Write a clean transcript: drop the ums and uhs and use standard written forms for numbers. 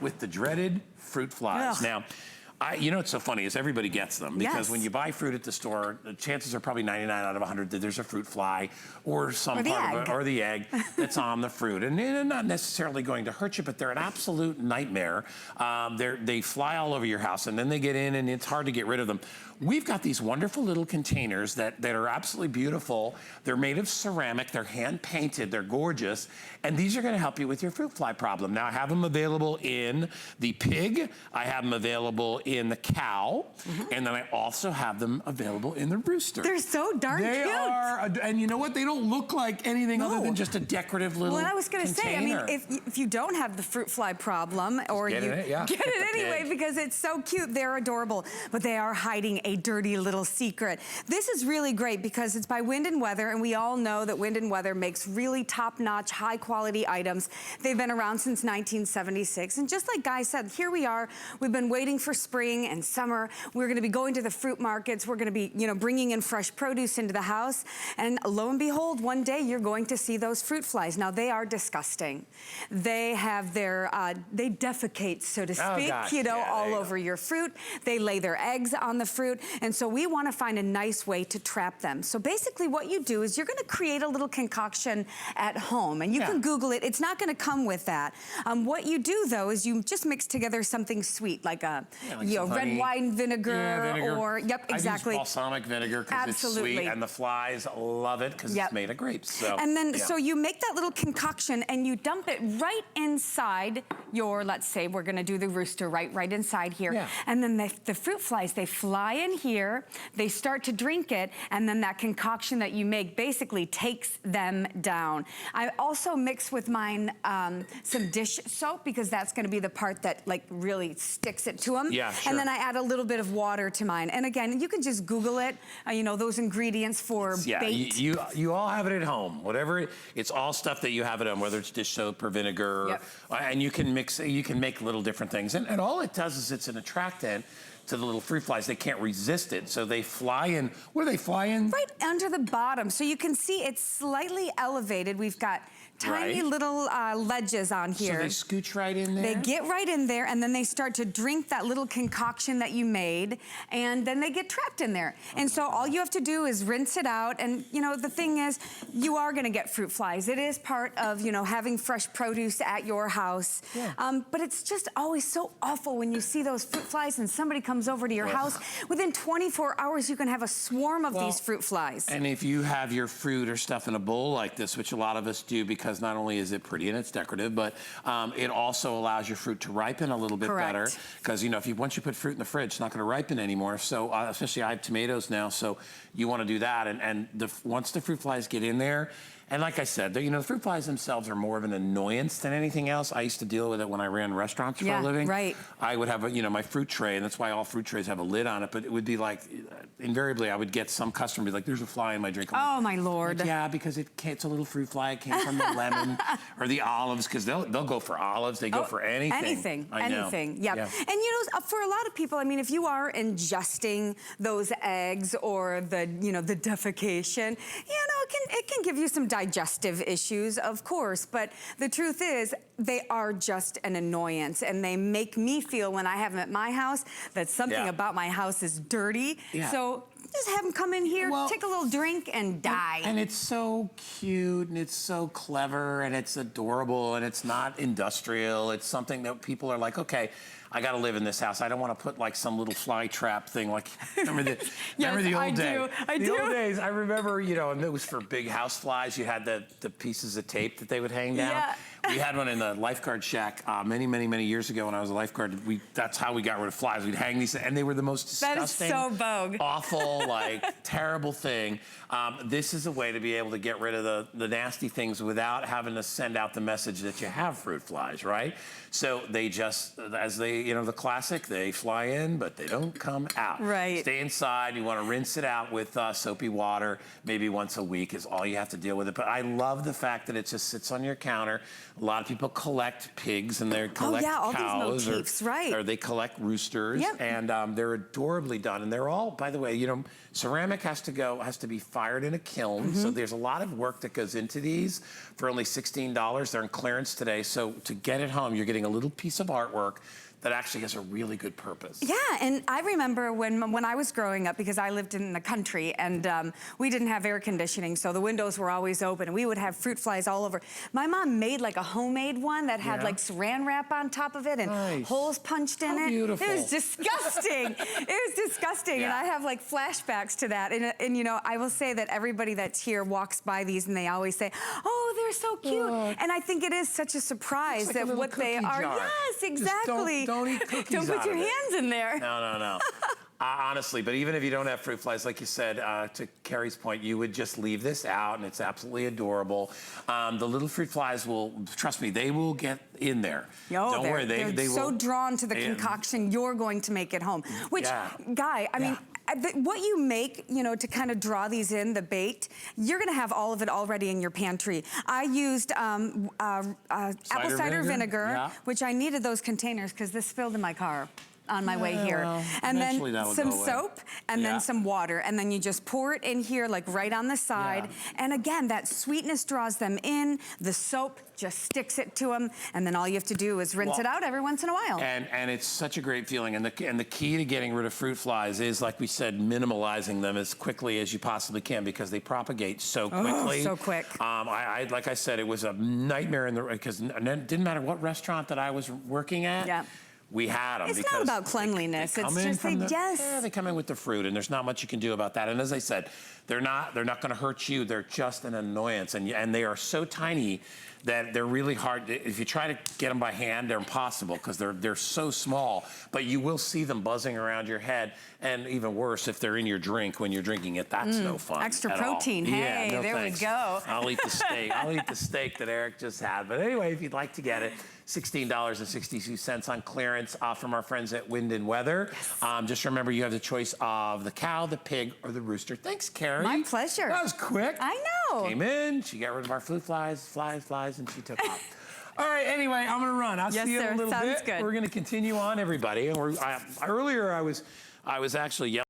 with the dreaded fruit flies. Ugh. Now, you know what's so funny is everybody gets them because Yes. when you buy fruit at the store, the chances are probably 99 out of 100 that there's a fruit fly or some part of it, or the egg that's on the fruit. And they're not necessarily going to hurt you, but they're an absolute nightmare. They fly all over your house and then they get in and it's hard to get rid of them. We've got these wonderful little containers that are absolutely beautiful. They're made of ceramic, they're hand painted, they're gorgeous, and these are gonna help you with your fruit fly problem. Now I have them available in the pig, I have them available in the cow, and then I also have them available in the rooster. They're so darn cute. They are, and you know what? They don't look like anything other than just a decorative little Well, I was gonna say, I mean, if you don't have the fruit fly problem, or get it anyway, because it's so cute, they're adorable, but they are hiding a dirty little secret. This is really great because it's by Wind and Weather, and we all know that Wind and Weather makes really top-notch, high-quality items. They've been around since 1976, and just like Guy said, here we are. We've been waiting for spring and summer. We're gonna be going to the fruit markets. We're gonna be, you know, bringing in fresh produce into the house, and lo and behold, one day you're going to see those fruit flies. Now, they are disgusting. They have their, they defecate, so to speak, all over your fruit. They lay their eggs on the fruit. And so we want to find a nice way to trap them. So basically what you do is you're going to create a little concoction at home, and you can Google it. It's not going to come with that. What you do though is you just mix together something sweet, like a red wine vinegar, or exactly. I use balsamic vinegar because it's sweet, and the flies love it because it's made of grapes. So and then so you make that little concoction and you dump it right inside your, let's say we're going to do the rooster right inside here, and then the fruit flies, they fly in here, they start to drink it, and then that concoction that you make basically takes them down. I also mix with mine some dish soap, because that's going to be the part that like really sticks it to them. And then I add a little bit of water to mine. And again, you can just Google it, you know, those ingredients for bait. You all have it at home. Whatever, it's all stuff that you have at home, whether it's dish soap or vinegar, and you can mix, you can make little different things. And all it does is it's an attractant to the little fruit flies. They can't resist it, so they fly in. Where do they fly in? Right under the bottom. So you can see it's slightly elevated. We've got tiny little ledges on here. So they scooch right in there? They get right in there, and then they start to drink that little concoction that you made, and then they get trapped in there. And so all you have to do is rinse it out, and you know, the thing is, you are gonna get fruit flies. It is part of, you know, having fresh produce at your house. But it's just always so awful when you see those fruit flies and somebody comes over to your house. Within 24 hours, you can have a swarm of these fruit flies. And if you have your fruit or stuff in a bowl like this, which a lot of us do, because not only is it pretty and it's decorative, but it also allows your fruit to ripen a little bit better. Because you know, once you put fruit in the fridge, it's not going to ripen anymore. So especially I have tomatoes now, so you want to do that. And once the fruit flies get in there, and like I said, you know, the fruit flies themselves are more of an annoyance than anything else. I used to deal with it when I ran restaurants for a living. I would have, you know, my fruit tray, and that's why all fruit trays have a lid on it, but it would be like, invariably, I would get some customer be like, there's a fly in my drink. Oh, my Lord. Like, yeah, because it's a little fruit fly. It came from the lemon or the olives, because they'll go for olives. They go for anything. Anything. And you know, for a lot of people, I mean, if you are ingesting those eggs or the, you know, the defecation, you know, it can give you some digestive issues, of course, but the truth is they are just an annoyance, and they make me feel, when I have them at my house, that something about my house is dirty. So just have them come in here, take a little drink, and die. And it's so cute, and it's so clever, and it's adorable, and it's not industrial. It's something that people are like, okay, I got to live in this house. I don't want to put like some little fly trap thing. Like, remember the old days? The old days. I remember, you know, and it was for big house flies. You had the pieces of tape that they would hang down. We had one in the lifeguard shack many years ago when I was a lifeguard. That's how we got rid of flies. We'd hang these, and they were the most disgusting, that is so vogue, awful, like terrible thing. This is a way to be able to get rid of the nasty things without having to send out the message that you have fruit flies, right? So they just, as they, you know, the classic, they fly in, but they don't come out. Stay inside. You want to rinse it out with soapy water, maybe once a week is all you have to deal with it. But I love the fact that it just sits on your counter A lot of people collect pigs and they collect all cows, these motifs, right. or they collect roosters, and they're adorably done. And they're all, by the way, you know, ceramic has to be fired in a kiln, so there's a lot of work that goes into these for only $16. They're in clearance today, so to get it home, you're getting a little piece of artwork that actually has a really good purpose. Yeah, and I remember when I was growing up, because I lived in the country and we didn't have air conditioning, so the windows were always open and we would have fruit flies all over. My mom made like a homemade one that had like saran wrap on top of it and holes punched in it. Beautiful. It was disgusting. It was disgusting, and I have like flashbacks to that. And you know, I will say that everybody that's here walks by these and they always say, oh, they're so cute. And I think it is such a surprise like that a what they are. jar. Yes, exactly. Don't eat cookies. Don't put your hands in there. No. Honestly, but even if you don't have fruit flies, like you said, to Carrie's point, you would just leave this out, and it's absolutely adorable. The little fruit flies will, trust me, they will get in there. Don't worry, they will. So drawn to the concoction you're going to make at home. Which, Guy, I mean, what you make, you know, to kind of draw these in, the baked, you're gonna have all of it already in your pantry. I used apple cider vinegar, which I needed those containers because this spilled in my car on my way here. Well, and then some go away. soap, and then some water, and then you just pour it in here, like right on the side. And again, that sweetness draws them in, the soap just sticks it to them, and then all you have to do is rinse it out every once in a while. And it's such a great feeling, and the key to getting rid of fruit flies is, like we said, minimalizing them as quickly as you possibly can, because they propagate so quickly. So quick. Like I said, it was a nightmare because it didn't matter what restaurant that I was working at. We had them. It's not about cleanliness. It's just they come in with the fruit, and there's not much you can do about that. And as I said, they're not going to hurt you. They're just an annoyance, and they are so tiny that they're really hard. If you try to get them by hand, they're impossible because they're so small. But you will see them buzzing around your head, and even worse, if they're in your drink when you're drinking it, that's no fun. Extra protein. Hey, no there thanks. we go. I'll eat the steak. I'll eat the steak that Eric just had. But anyway, if you'd like to get it, $16.62 on clearance from our friends at Wind and Weather. Just remember, you have the choice of the cow, the pig, or the rooster. Thanks, Carrie. My pleasure. That was quick. I know. Came in, she got rid of our fruit flies, and she took off. All right, anyway, I'm gonna run. I'll see you in a little bit. Good. We're gonna continue on, everybody. And earlier I was actually yelling.